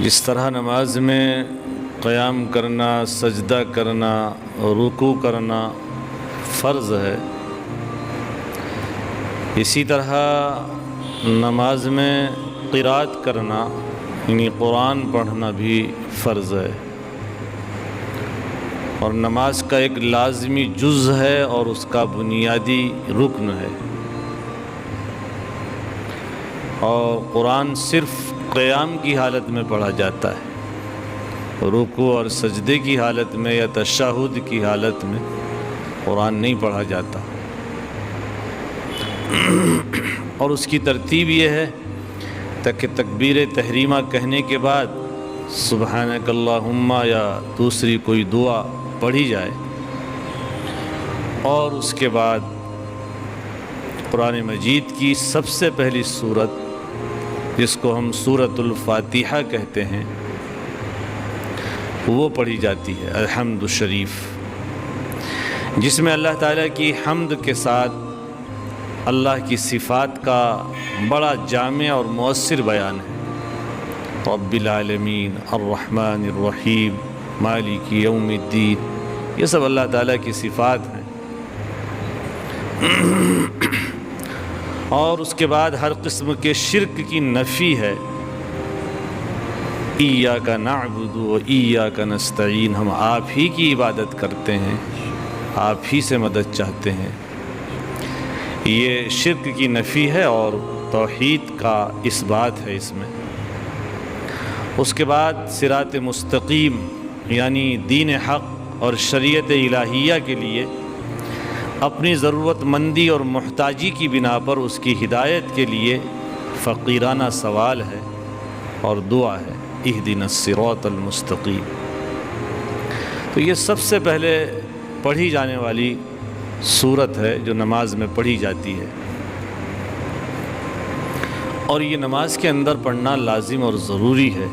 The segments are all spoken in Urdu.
جس طرح نماز میں قیام کرنا، سجدہ کرنا، رکوع کرنا فرض ہے، اسی طرح نماز میں قرات کرنا یعنی قرآن پڑھنا بھی فرض ہے، اور نماز کا ایک لازمی جز ہے اور اس کا بنیادی رکن ہے۔ اور قرآن صرف قیام کی حالت میں پڑھا جاتا ہے، رکوع اور سجدے کی حالت میں یا تشہد کی حالت میں قرآن نہیں پڑھا جاتا۔ اور اس کی ترتیب یہ ہے تاکہ تکبیر تحریمہ کہنے کے بعد سبحانک اللہم یا دوسری کوئی دعا پڑھی جائے، اور اس کے بعد قرآن مجید کی سب سے پہلی سورت جس کو ہم سورۃ الفاتحہ کہتے ہیں وہ پڑھی جاتی ہے، الحمد شریف، جس میں اللہ تعالیٰ کی حمد کے ساتھ اللہ کی صفات کا بڑا جامع اور مؤثر بیان ہے۔ رب العالمین، الرحمن الرحیم، مالک یوم الدین، یہ سب اللہ تعالیٰ کی صفات ہیں۔ اور اس کے بعد ہر قسم کے شرک کی نفی ہے، ایاک نعبد و ایاک نستعین، ہم آپ ہی کی عبادت کرتے ہیں، آپ ہی سے مدد چاہتے ہیں، یہ شرک کی نفی ہے اور توحید کا اثبات ہے اس میں۔ اس کے بعد صراط مستقیم یعنی دین حق اور شریعت الہیہ کے لیے اپنی ضرورت مندی اور محتاجی کی بنا پر اس کی ہدایت کے لیے فقیرانہ سوال ہے اور دعا ہے، اہدنا الصراط المستقیم۔ تو یہ سب سے پہلے پڑھی جانے والی سورت ہے جو نماز میں پڑھی جاتی ہے، اور یہ نماز کے اندر پڑھنا لازم اور ضروری ہے۔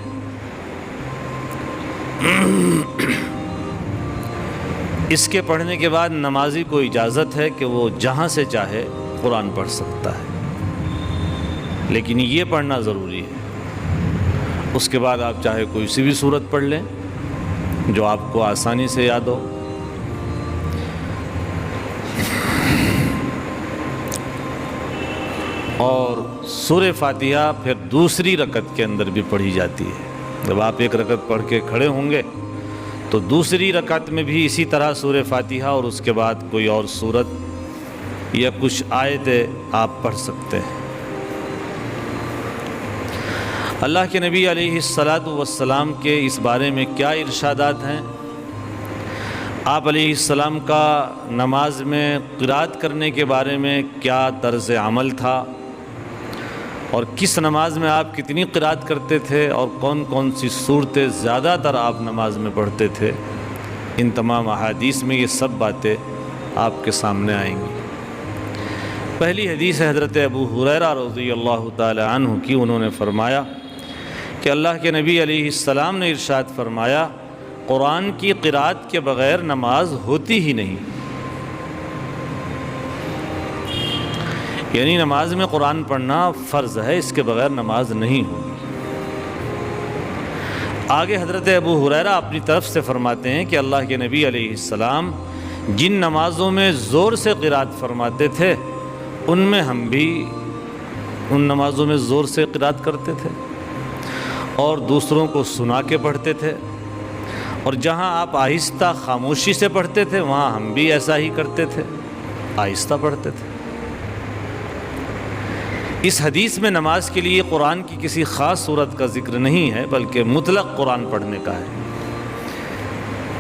اس کے پڑھنے کے بعد نمازی کو اجازت ہے کہ وہ جہاں سے چاہے قرآن پڑھ سکتا ہے، لیکن یہ پڑھنا ضروری ہے۔ اس کے بعد آپ چاہے کوئی سی بھی سورت پڑھ لیں جو آپ کو آسانی سے یاد ہو۔ اور سورہ فاتحہ پھر دوسری رکعت کے اندر بھی پڑھی جاتی ہے۔ جب آپ ایک رکعت پڑھ کے کھڑے ہوں گے تو دوسری رکعت میں بھی اسی طرح سورہ فاتحہ اور اس کے بعد کوئی اور سورت یا کچھ آیتیں آپ پڑھ سکتے ہیں۔ اللہ کے نبی علیہ الصلاۃ والسلام کے اس بارے میں کیا ارشادات ہیں؟ آپ علیہ السلام کا نماز میں قرات کرنے کے بارے میں کیا طرز عمل تھا، اور کس نماز میں آپ کتنی قرات کرتے تھے، اور کون کون سی صورتیں زیادہ تر آپ نماز میں پڑھتے تھے، ان تمام احادیث میں یہ سب باتیں آپ کے سامنے آئیں گی۔ پہلی حدیث ہے حضرت ابو ہریرہ رضی اللہ تعالی عنہ کی، انہوں نے فرمایا کہ اللہ کے نبی علیہ السلام نے ارشاد فرمایا، قرآن کی قرات کے بغیر نماز ہوتی ہی نہیں، یعنی نماز میں قرآن پڑھنا فرض ہے، اس کے بغیر نماز نہیں ہوگی۔ آگے حضرت ابو ہریرہ اپنی طرف سے فرماتے ہیں کہ اللہ کے نبی علیہ السلام جن نمازوں میں زور سے قرات فرماتے تھے ان میں ہم بھی ان نمازوں میں زور سے قرات کرتے تھے اور دوسروں کو سنا کے پڑھتے تھے، اور جہاں آپ آہستہ خاموشی سے پڑھتے تھے وہاں ہم بھی ایسا ہی کرتے تھے، آہستہ پڑھتے تھے۔ اس حدیث میں نماز کے لیے قرآن کی کسی خاص صورت کا ذکر نہیں ہے، بلکہ مطلق قرآن پڑھنے کا ہے،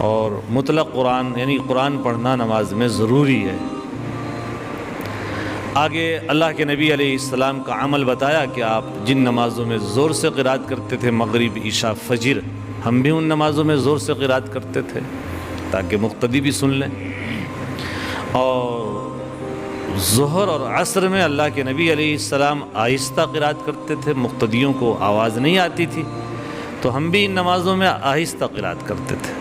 اور مطلق قرآن یعنی قرآن پڑھنا نماز میں ضروری ہے۔ آگے اللہ کے نبی علیہ السلام کا عمل بتایا کہ آپ جن نمازوں میں زور سے قرات کرتے تھے، مغرب، عشاء، فجر، ہم بھی ان نمازوں میں زور سے قرات کرتے تھے تاکہ مقتدی بھی سن لیں۔ اور ظہر اور عصر میں اللہ کے نبی علیہ السلام آہستہ قرات کرتے تھے، مقتدیوں کو آواز نہیں آتی تھی، تو ہم بھی ان نمازوں میں آہستہ قرات کرتے تھے۔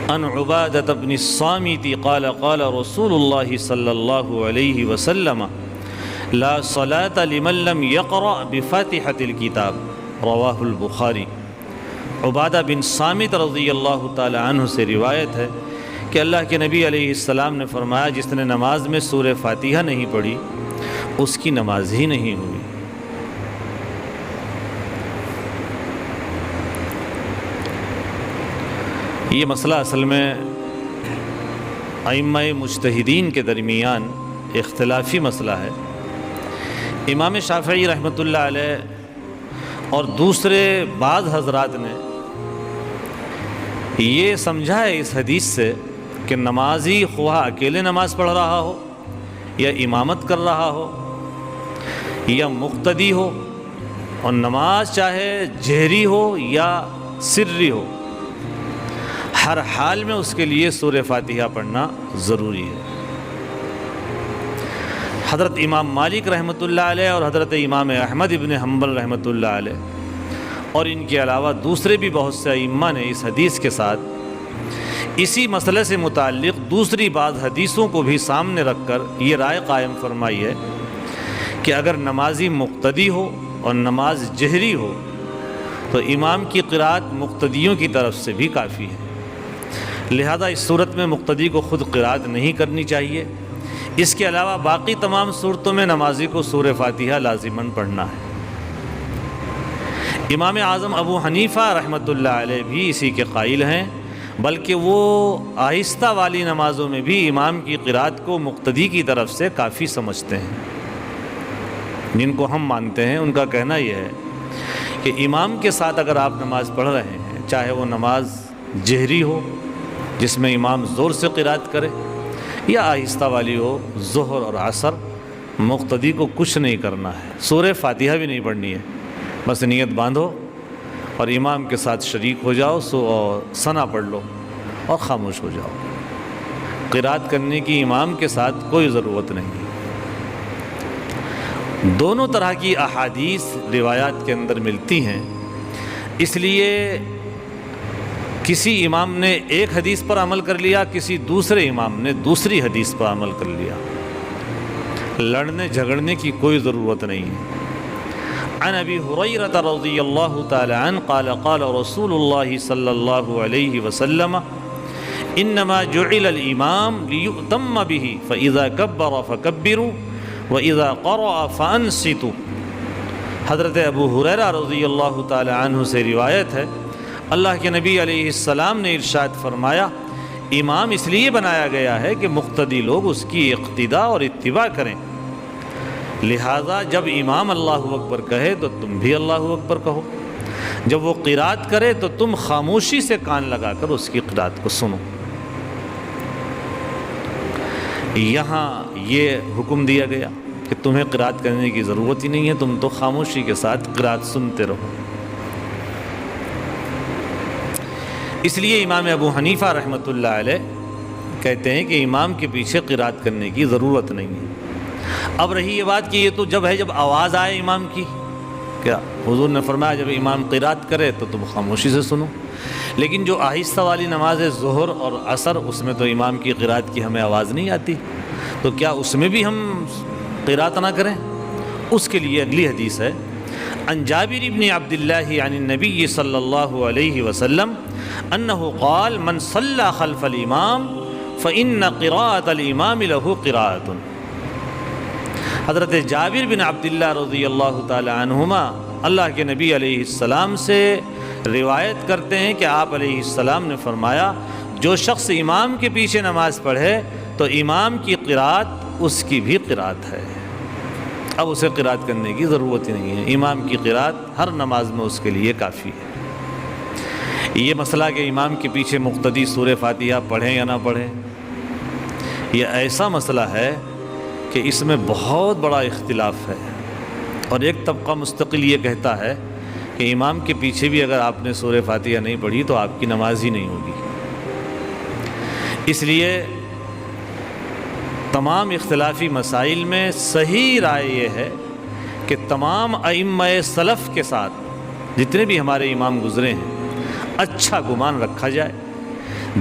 ان عبادة بن الصامت قال قال رسول الله صلی اللہ علیہ وسلم لا صلاۃ لمن لم یقرأ بفاتحۃ الکتاب، رواہ البخاری۔ عبادہ بن صامت رضی اللہ تعالی عنہ سے روایت ہے کہ اللہ کے نبی علیہ السلام نے فرمایا جس نے نماز میں سورہ فاتحہ نہیں پڑھی اس کی نماز ہی نہیں ہوئی۔ یہ مسئلہ اصل میں ائمہ مجتہدین کے درمیان اختلافی مسئلہ ہے۔ امام شافعی رحمۃ اللہ علیہ اور دوسرے بعض حضرات نے یہ سمجھا ہے اس حدیث سے کہ نمازی خواہ اکیلے نماز پڑھ رہا ہو یا امامت کر رہا ہو یا مقتدی ہو، اور نماز چاہے جہری ہو یا سری ہو، ہر حال میں اس کے لیے سورہ فاتحہ پڑھنا ضروری ہے۔ حضرت امام مالک رحمۃ اللہ علیہ اور حضرت امام احمد ابن حنبل رحمۃ اللہ علیہ اور ان کے علاوہ دوسرے بھی بہت سے ائمہ نے اس حدیث کے ساتھ اسی مسئلے سے متعلق دوسری بعض حدیثوں کو بھی سامنے رکھ کر یہ رائے قائم فرمائی ہے کہ اگر نمازی مقتدی ہو اور نماز جہری ہو تو امام کی قرأت مقتدیوں کی طرف سے بھی کافی ہے، لہذا اس صورت میں مقتدی کو خود قرأت نہیں کرنی چاہیے۔ اس کے علاوہ باقی تمام صورتوں میں نمازی کو سورہ فاتحہ لازماً پڑھنا ہے۔ امام اعظم ابو حنیفہ رحمۃ اللہ علیہ بھی اسی کے قائل ہیں، بلکہ وہ آہستہ والی نمازوں میں بھی امام کی قرأت کو مقتدی کی طرف سے کافی سمجھتے ہیں۔ جن کو ہم مانتے ہیں ان کا کہنا یہ ہے کہ امام کے ساتھ اگر آپ نماز پڑھ رہے ہیں، چاہے وہ نماز جہری ہو جس میں امام زور سے قرأت کرے یا آہستہ والی ہو ظہر اور عصر، مقتدی کو کچھ نہیں کرنا ہے، سورہ فاتحہ بھی نہیں پڑھنی ہے، بس نیت باندھو اور امام کے ساتھ شریک ہو جاؤ، اور ثنا پڑھ لو اور خاموش ہو جاؤ۔ قرأت کرنے کی امام کے ساتھ کوئی ضرورت نہیں۔ دونوں طرح کی احادیث روایات کے اندر ملتی ہیں، اس لیے کسی امام نے ایک حدیث پر عمل کر لیا، کسی دوسرے امام نے دوسری حدیث پر عمل کر لیا، لڑنے جھگڑنے کی کوئی ضرورت نہیں ہے۔ عن ابی ہریرہ رضی اللہ تعالی عنہ قال قال رسول اللہ صلی اللہ علیہ وسلم انما جعل الامام لیؤتم به فاذا کبر فکبروا واذا قرأ فانصتوا۔ حضرت ابو ہریرہ رضی اللہ تعالی عنہ سے روایت ہے، اللہ کے نبی علیہ السلام نے ارشاد فرمایا، امام اس لیے بنایا گیا ہے کہ مقتدی لوگ اس کی اقتداء اور اتباع کریں، لہذا جب امام اللہ اکبر کہے تو تم بھی اللہ اکبر کہو، جب وہ قرأت کرے تو تم خاموشی سے کان لگا کر اس کی قرأت کو سنو۔ یہاں یہ حکم دیا گیا کہ تمہیں قرأت کرنے کی ضرورت ہی نہیں ہے، تم تو خاموشی کے ساتھ قرأت سنتے رہو۔ اس لیے امام ابو حنیفہ رحمۃ اللہ علیہ کہتے ہیں کہ امام کے پیچھے قرأت کرنے کی ضرورت نہیں ہے۔ اب رہی یہ بات کہ یہ تو جب ہے جب آواز آئے امام کی، کیا حضور نے فرمایا جب امام قرأت کرے تو تم خاموشی سے سنو، لیکن جو آہستہ والی نماز ہے ظہر اور عصر، اس میں تو امام کی قرأت کی ہمیں آواز نہیں آتی، تو کیا اس میں بھی ہم قرأت نہ کریں؟ اس کے لیے اگلی حدیث ہے، عن جابر بن عبد اللہ عن النبی صلی اللہ علیہ وسلم انہ قال من صلی خلف الامام فإن قراءة الامام له قراءة۔ حضرت جابر بن عبداللہ رضی اللہ تعالی عنہما اللہ کے نبی علیہ السلام سے روایت کرتے ہیں کہ آپ علیہ السلام نے فرمایا، جو شخص امام کے پیچھے نماز پڑھے تو امام کی قرأت اس کی بھی قرأت ہے، اب اسے قرأت کرنے کی ضرورت ہی نہیں ہے، امام کی قرأت ہر نماز میں اس کے لیے کافی ہے۔ یہ مسئلہ کہ امام کے پیچھے مقتدی سورہ فاتحہ پڑھیں یا نہ پڑھیں، یہ ایسا مسئلہ ہے کہ اس میں بہت بڑا اختلاف ہے، اور ایک طبقہ مستقل یہ کہتا ہے کہ امام کے پیچھے بھی اگر آپ نے سورہ فاتحہ نہیں پڑھی تو آپ کی نماز ہی نہیں ہوگی۔ اس لیے تمام اختلافی مسائل میں صحیح رائے یہ ہے کہ تمام ائمہ سلف کے ساتھ جتنے بھی ہمارے امام گزرے ہیں اچھا گمان رکھا جائے،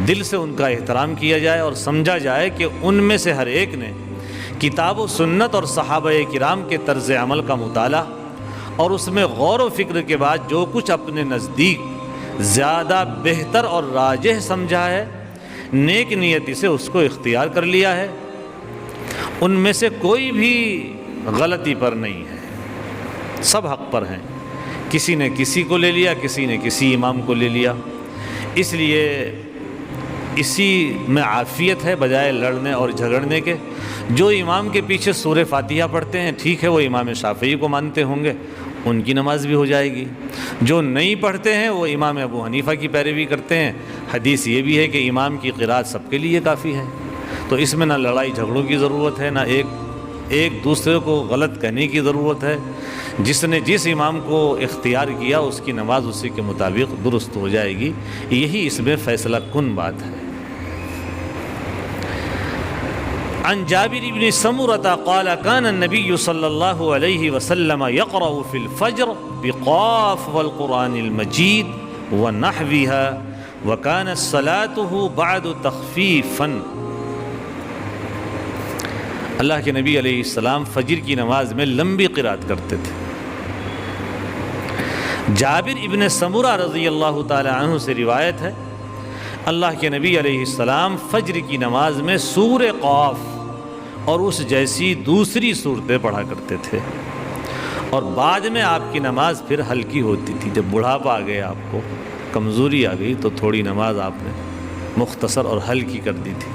دل سے ان کا احترام کیا جائے اور سمجھا جائے کہ ان میں سے ہر ایک نے کتاب و سنت اور صحابہ کرام کے طرز عمل کا مطالعہ اور اس میں غور و فکر کے بعد جو کچھ اپنے نزدیک زیادہ بہتر اور راجح سمجھا ہے، نیک نیتی سے اس کو اختیار کر لیا ہے، ان میں سے کوئی بھی غلطی پر نہیں ہے، سب حق پر ہیں۔ کسی نے کسی کو لے لیا، کسی نے کسی امام کو لے لیا، اس لیے اسی میں عافیت ہے بجائے لڑنے اور جھگڑنے کے۔ جو امام کے پیچھے سورہ فاتحہ پڑھتے ہیں، ٹھیک ہے، وہ امام شافعی کو مانتے ہوں گے، ان کی نماز بھی ہو جائے گی۔ جو نہیں پڑھتے ہیں وہ امام ابو حنیفہ کی پیروی کرتے ہیں۔ حدیث یہ بھی ہے کہ امام کی قرات سب کے لیے کافی ہے، تو اس میں نہ لڑائی جھگڑوں کی ضرورت ہے، نہ ایک دوسرے کو غلط کہنے کی ضرورت ہے۔ جس نے جس امام کو اختیار کیا اس کی نماز اسی کے مطابق درست ہو جائے گی، یہی اس میں فیصلہ کن بات ہے۔ عن جابر بن سمرة قال كان النبي صلى الله عليه وسلم يقرأ في الفجر بقاف والقرآن المجيد ونحوها وكانت صلاته بعد تخفيفا۔ اللہ کے نبی علیہ السلام فجر کی نماز میں لمبی قرات کرتے تھے۔ جابر ابن سمرہ رضی اللہ تعالی عنہ سے روایت ہے، اللہ کے نبی علیہ السلام فجر کی نماز میں سورہ قاف اور اس جیسی دوسری صورتیں پڑھا کرتے تھے، اور بعد میں آپ کی نماز پھر ہلکی ہوتی تھی۔ جب بڑھاپا آ گیا، آپ کو کمزوری آ گئی، تو تھوڑی نماز آپ نے مختصر اور ہلکی کر دی تھی۔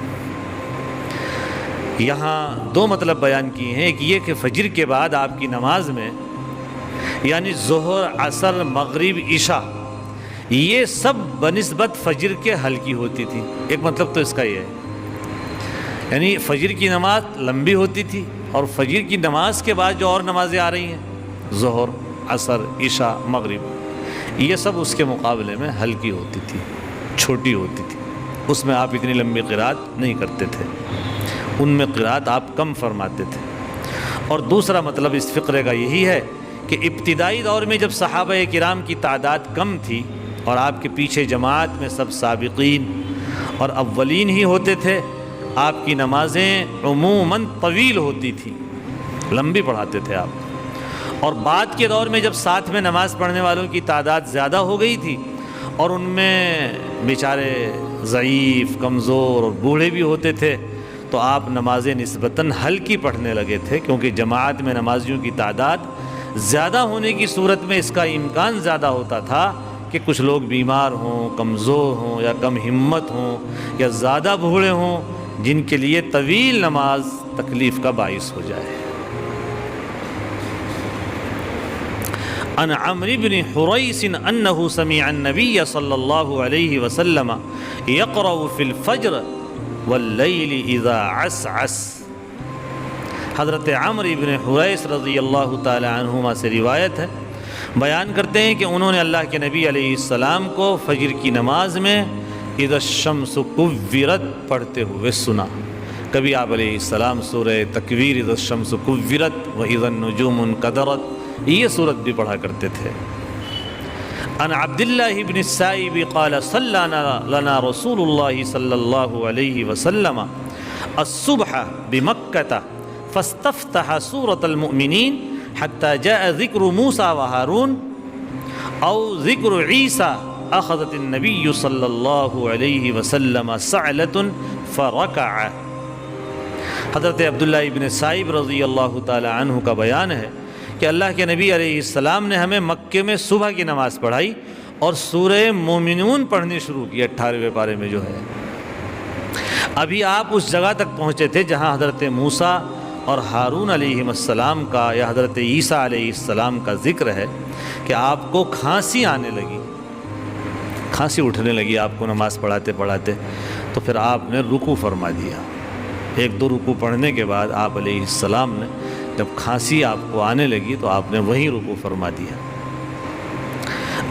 یہاں دو مطلب بیان کیے ہیں، ایک یہ کہ فجر کے بعد آپ کی نماز میں یعنی ظہر، عصر، مغرب، عشاء، یہ سب بنسبت فجر کے ہلکی ہوتی تھی۔ ایک مطلب تو اس کا یہ ہے، یعنی فجر کی نماز لمبی ہوتی تھی، اور فجر کی نماز کے بعد جو اور نمازیں آ رہی ہیں، ظہر، عصر، عشاء، مغرب، یہ سب اس کے مقابلے میں ہلکی ہوتی تھی، چھوٹی ہوتی تھی۔ اس میں آپ اتنی لمبی قرات نہیں کرتے تھے، ان میں قرات آپ کم فرماتے تھے۔ اور دوسرا مطلب اس فقرے کا یہی ہے کہ ابتدائی دور میں جب صحابہ کرام کی تعداد کم تھی اور آپ کے پیچھے جماعت میں سب سابقین اور اولین ہی ہوتے تھے، آپ کی نمازیں عموماً طویل ہوتی تھیں، لمبی پڑھاتے تھے آپ۔ اور بعد کے دور میں جب ساتھ میں نماز پڑھنے والوں کی تعداد زیادہ ہو گئی تھی، اور ان میں بیچارے ضعیف، کمزور اور بوڑھے بھی ہوتے تھے، تو آپ نمازیں نسبتاً ہلکی پڑھنے لگے تھے، کیونکہ جماعت میں نمازیوں کی تعداد زیادہ ہونے کی صورت میں اس کا امکان زیادہ ہوتا تھا کہ کچھ لوگ بیمار ہوں، کمزور ہوں، یا کم ہمت ہوں، یا زیادہ بوڑھے ہوں، جن کے لیے طویل نماز تکلیف کا باعث ہو جائے۔ عن عمرو بن حریث انه سمع النبي صلی اللہ علیہ وسلم يقرأ في الفجر واللیل اذا عسعس۔ حضرت عمرو بن حریث رضی اللہ تعالی عنہما سے روایت ہے، بیان کرتے ہیں کہ انہوں نے اللہ کے نبی علیہ السلام کو فجر کی نماز میں اذا الشمس کورت پڑھتے ہوئے سنا۔ کبھی آپ علیہ السلام سورہ تکویر، اذا الشمس کورت واذا النجوم انکدرت، یہ سورت بھی پڑھا کرتے تھے۔ عن عبداللہ بن السائب قال صلی لنا رسول اللہ صلی اللہ علیہ وسلم الصبح بمکہ فاستفتح سورة المؤمنین حتى جاء ذکر موسیٰ وہارون او ذکر عیسیٰ اخذت النبی صلی اللہ علیہ وسلم سعلة فرکع۔ حضرت عبداللہ ابن سائب رضی اللہ تعالی عنہ کا بیان ہے کہ اللہ کے نبی علیہ السلام نے ہمیں مکے میں صبح کی نماز پڑھائی اور سورہ مومنون پڑھنی شروع کی، 18ویں پارے میں جو ہے۔ ابھی آپ اس جگہ تک پہنچے تھے جہاں حضرت موسیٰ اور ہارون علیہ السلام کا یا حضرت عیسیٰ علیہ السلام کا ذکر ہے کہ آپ کو کھانسی آنے لگی، کھانسی اٹھنے لگی آپ کو نماز پڑھاتے پڑھاتے، تو پھر آپ نے رکوع فرما دیا۔ ایک دو رکوع پڑھنے کے بعد آپ علیہ السلام نے جب کھانسی آپ کو آنے لگی تو آپ نے وہیں رکوع فرما دیا۔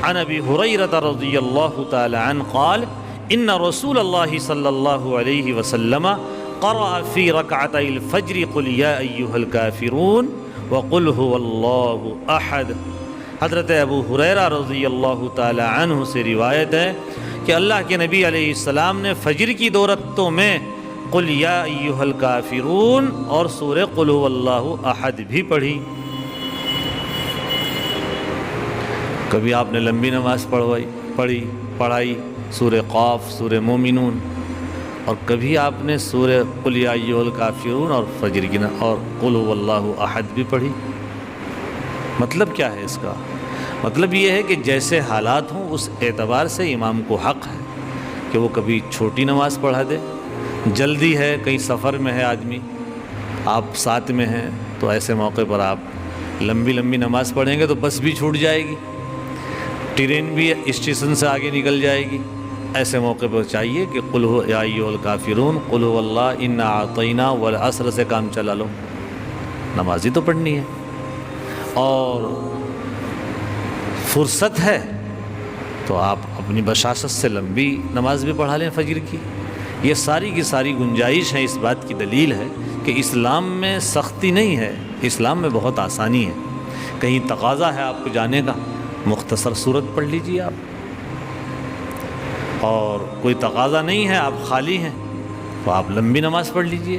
عن ابی ہریرہ رضی اللہ تعالی عنہ قال ان رسول اللہ صلی اللہ علیہ وسلم قرأ فی رکعتي الفجر قل یا ایہا الکافرون وقل هو اللہ احد۔ حضرت ابو ہریرہ رضی اللہ تعالی عنہ سے روایت ہے کہ اللہ کے نبی علیہ السلام نے فجر کی 2 رکعتوں میں قل یا ایھا الکافرون اور سورہ قل ھو اللہ احد بھی پڑھی۔ کبھی آپ نے لمبی نماز پڑھائی سورہ قاف، سورہ مومنون، اور کبھی آپ نے سورہ قل یا ایھا الکافرون اور فجر کی اور قل ھو اللہ احد بھی پڑھی۔ مطلب کیا ہے اس کا؟ مطلب یہ ہے کہ جیسے حالات ہوں اس اعتبار سے امام کو حق ہے کہ وہ کبھی چھوٹی نماز پڑھا دے، جلدی ہے، کہیں سفر میں ہے آدمی، آپ ساتھ میں ہیں، تو ایسے موقع پر آپ لمبی نماز پڑھیں گے تو بس بھی چھوٹ جائے گی، ٹرین بھی اسٹیشن سے آگے نکل جائے گی۔ ایسے موقع پر چاہیے کہ قل ھو یا ایھا الکافرون، قل ھو اللہ، انا اعطینا والعصر سے کام چلا لو، نماز ہی تو پڑھنی ہے۔ اور فرصت ہے تو آپ اپنی بشاشت سے لمبی نماز بھی پڑھا لیں فجر کی۔ یہ ساری کی ساری گنجائش ہے، اس بات کی دلیل ہے کہ اسلام میں سختی نہیں ہے، اسلام میں بہت آسانی ہے۔ کہیں تقاضا ہے آپ کو جانے کا، مختصر صورت پڑھ لیجیے آپ، اور کوئی تقاضا نہیں ہے، آپ خالی ہیں تو آپ لمبی نماز پڑھ لیجیے۔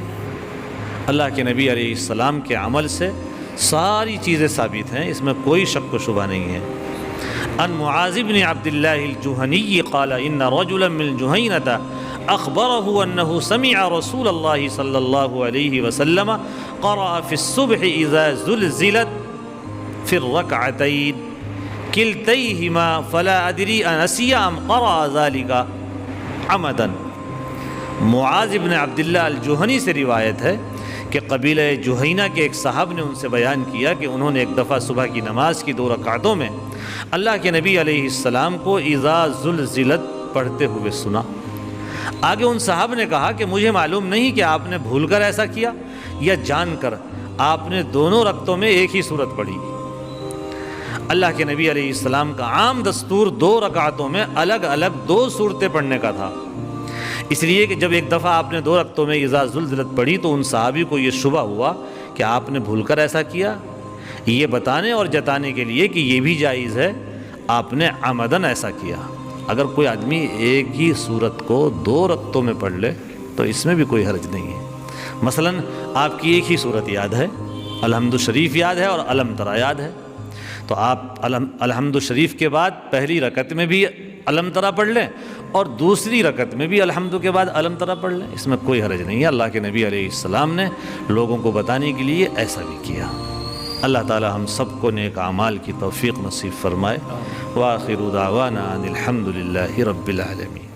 اللہ کے نبی علیہ السلام کے عمل سے ساری چیزیں ثابت ہیں، اس میں کوئی شک و شبہ نہیں ہے۔ ان معاذ بن عبد الله الجهني قال ان رجلا من الجهينة اخبره انه سمع رسول الله صلى الله عليه وسلم قرأ في الصبح اذا زلزلت في الركعتين كلتيهما فلا ادري انسي ام قرأ ذلك عمدا۔ معاذ بن عبد الله الجهني سے روایت ہے کہ قبیلہ جہینہ کے ایک صاحب نے ان سے بیان کیا کہ انہوں نے ایک دفعہ صبح کی نماز کی 2 رکعتوں میں اللہ کے نبی علیہ السلام کو اذا زلزلت پڑھتے ہوئے سنا۔ آگے ان صاحب نے کہا کہ مجھے معلوم نہیں کہ آپ نے بھول کر ایسا کیا یا جان کر آپ نے دونوں رکعتوں میں ایک ہی صورت پڑھی۔ اللہ کے نبی علیہ السلام کا عام دستور 2 رکعتوں میں الگ الگ 2 صورتیں پڑھنے کا تھا، اس لیے کہ جب ایک دفعہ آپ نے 2 رکعتوں میں اذا زلزلت پڑھی تو ان صحابی کو یہ شبہ ہوا کہ آپ نے بھول کر ایسا کیا، یہ بتانے اور جتانے کے لیے کہ یہ بھی جائز ہے آپ نے عمدن ایسا کیا۔ اگر کوئی آدمی ایک ہی صورت کو 2 رکعتوں میں پڑھ لے تو اس میں بھی کوئی حرج نہیں ہے۔ مثلا آپ کی ایک ہی صورت یاد ہے، الحمد شریف یاد ہے اور علم ترا یاد ہے، تو آپ الحمد شریف کے بعد پہلی رکعت میں بھی علم ترا پڑھ لیں اور دوسری رکعت میں بھی الحمد کے بعد علم ترا پڑھ لیں، اس میں کوئی حرج نہیں ہے۔ اللہ کے نبی علیہ السلام نے لوگوں کو بتانے کے لیے ایسا بھی کیا۔ اللہ تعالی ہم سب کو نیک اعمال کی توفیق نصیب فرمائے۔ وآخر دعوانا ان الحمد للہ رب العالمین۔